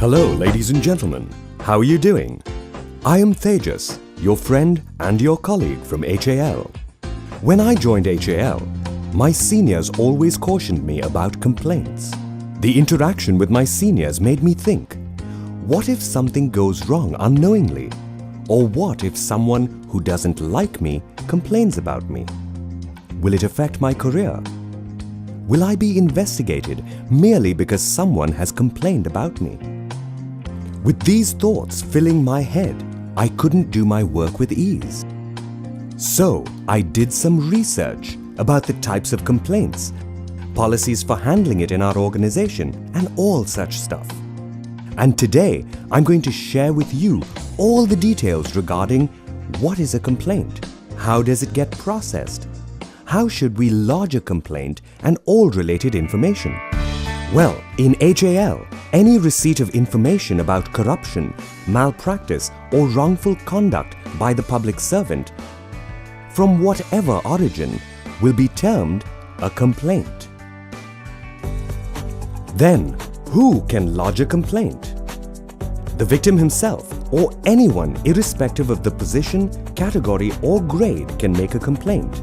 Hello, ladies and gentlemen. How are you doing? I am Tejas, your friend and your colleague from HAL. When I joined HAL, my seniors always cautioned me about complaints. The interaction with my seniors made me think, what if something goes wrong unknowingly? Or what if someone who doesn't like me complains about me? Will it affect my career? Will I be investigated merely because someone has complained about me? With these thoughts filling my head, I couldn't do my work with ease. So I did some research about the types of complaints, policies for handling it in our organization, and all such stuff. And today I'm going to share with you all the details regarding what is a complaint, how does it get processed, how should we lodge a complaint, and all related information. Well, in HAL, any receipt of information about corruption, malpractice, or wrongful conduct by the public servant, from whatever origin, will be termed a complaint. Then, who can lodge a complaint? The victim himself or anyone irrespective of the position, category, or grade can make a complaint.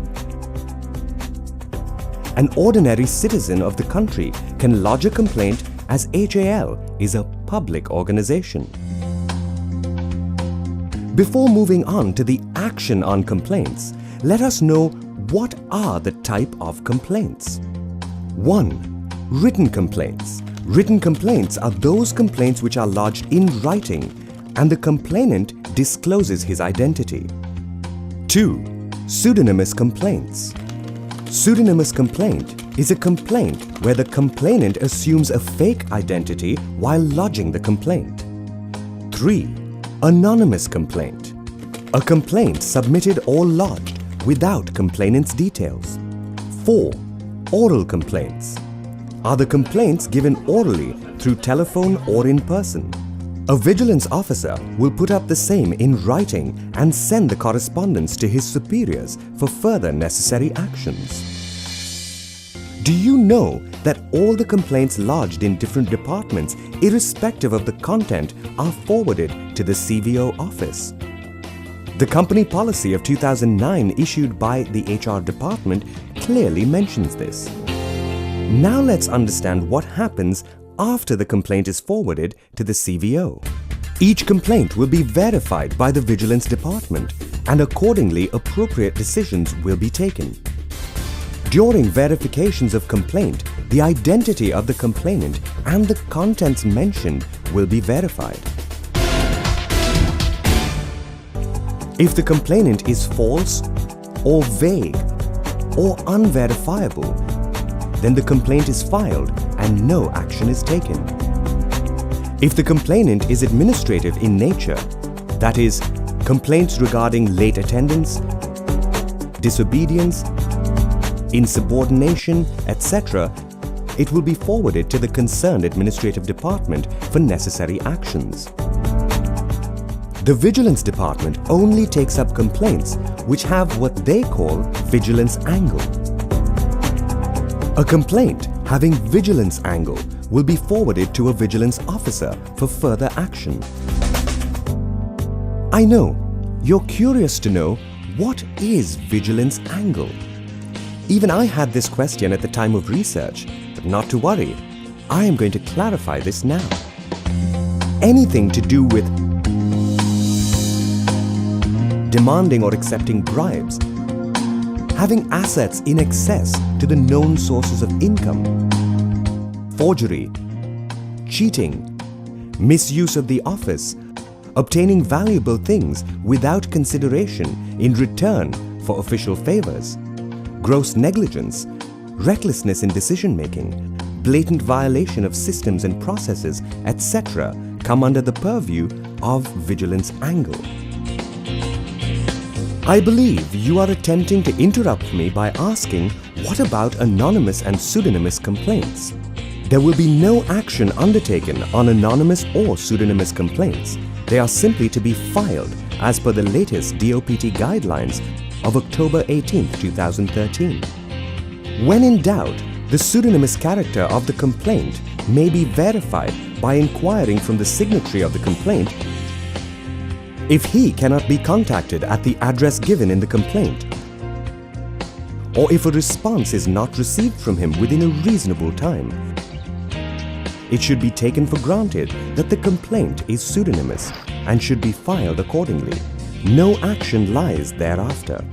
An ordinary citizen of the country can lodge a complaint as HAL is a public organization. Before moving on to the action on complaints, let us know what are the type of complaints. 1. Written complaints. Written complaints are those complaints which are lodged in writing and the complainant discloses his identity. 2. Pseudonymous complaints. Pseudonymous complaint is a complaint where the complainant assumes a fake identity while lodging the complaint. 3. Anonymous complaint. A complaint submitted or lodged without complainant's details. 4. Oral complaints are the complaints given orally through telephone or in person. A vigilance officer will put up the same in writing and send the correspondence to his superiors for further necessary actions. Do you know that all the complaints lodged in different departments, irrespective of the content, are forwarded to the CVO office? The company policy of 2009 issued by the HR department clearly mentions this. Now let's understand what happens after the complaint is forwarded to the CVO. Each complaint will be verified by the Vigilance Department and accordingly appropriate decisions will be taken. During verifications of complaint, the identity of the complainant and the contents mentioned will be verified. If the complainant is false or vague or unverifiable, then the complaint is filed and no action is taken. If the complainant is administrative in nature, that is, complaints regarding late attendance, disobedience, insubordination, etc., it will be forwarded to the concerned administrative department for necessary actions. The Vigilance Department only takes up complaints which have what they call vigilance angle. A complaint having vigilance angle will be forwarded to a vigilance officer for further action. I know you're curious to know what is vigilance angle. Even I had this question at the time of research, but not to worry, I am going to clarify this now. Anything to do with demanding or accepting bribes, having assets in excess to the known sources of income, forgery, cheating, misuse of the office, obtaining valuable things without consideration in return for official favors, gross negligence, recklessness in decision-making, blatant violation of systems and processes, etc. come under the purview of vigilance angle. I believe you are attempting to interrupt me by asking, what about anonymous and pseudonymous complaints? There will be no action undertaken on anonymous or pseudonymous complaints. They are simply to be filed as per the latest DOPT guidelines of October 18, 2013. When in doubt, the pseudonymous character of the complaint may be verified by inquiring from the signatory of the complaint if he cannot be contacted at the address given in the complaint, or if a response is not received from him within a reasonable time. It should be taken for granted that the complaint is pseudonymous and should be filed accordingly. No action lies thereafter.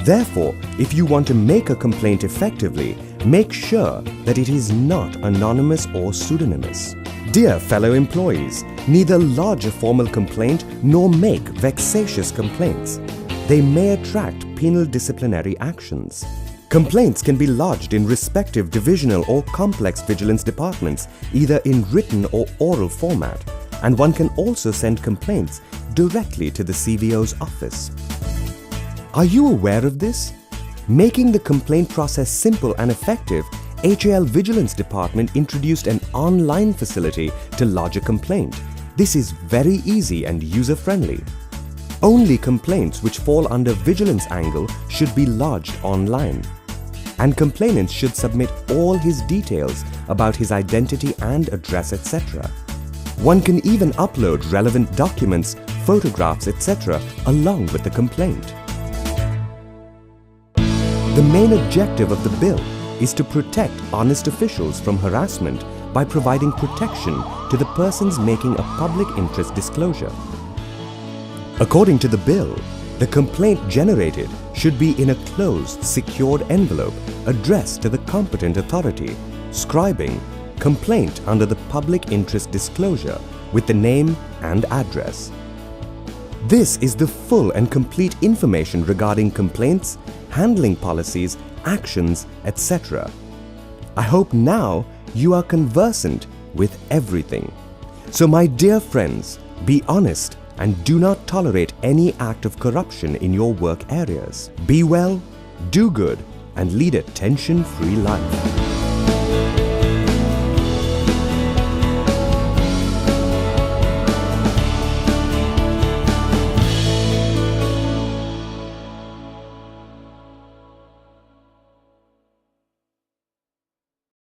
Therefore, if you want to make a complaint effectively, make sure that it is not anonymous or pseudonymous. Dear fellow employees, neither lodge a formal complaint nor make vexatious complaints. They may attract penal disciplinary actions. Complaints can be lodged in respective divisional or complex vigilance departments, either in written or oral format, and one can also send complaints directly to the CVO's office. Are you aware of this? Making the complaint process simple and effective, HAL Vigilance Department introduced an online facility to lodge a complaint. This is very easy and user-friendly. Only complaints which fall under vigilance angle should be lodged online. And complainant should submit all his details about his identity and address, etc. One can even upload relevant documents, photographs, etc. along with the complaint. The main objective of the bill is to protect honest officials from harassment by providing protection to the persons making a public interest disclosure. According to the bill, the complaint generated should be in a closed, secured envelope addressed to the competent authority, scribing "Complaint under the public interest disclosure" with the name and address. This is the full and complete information regarding complaints, handling policies, actions, etc. I hope now you are conversant with everything. So my dear friends, be honest and do not tolerate any act of corruption in your work areas. Be well, do good, and lead a tension-free life.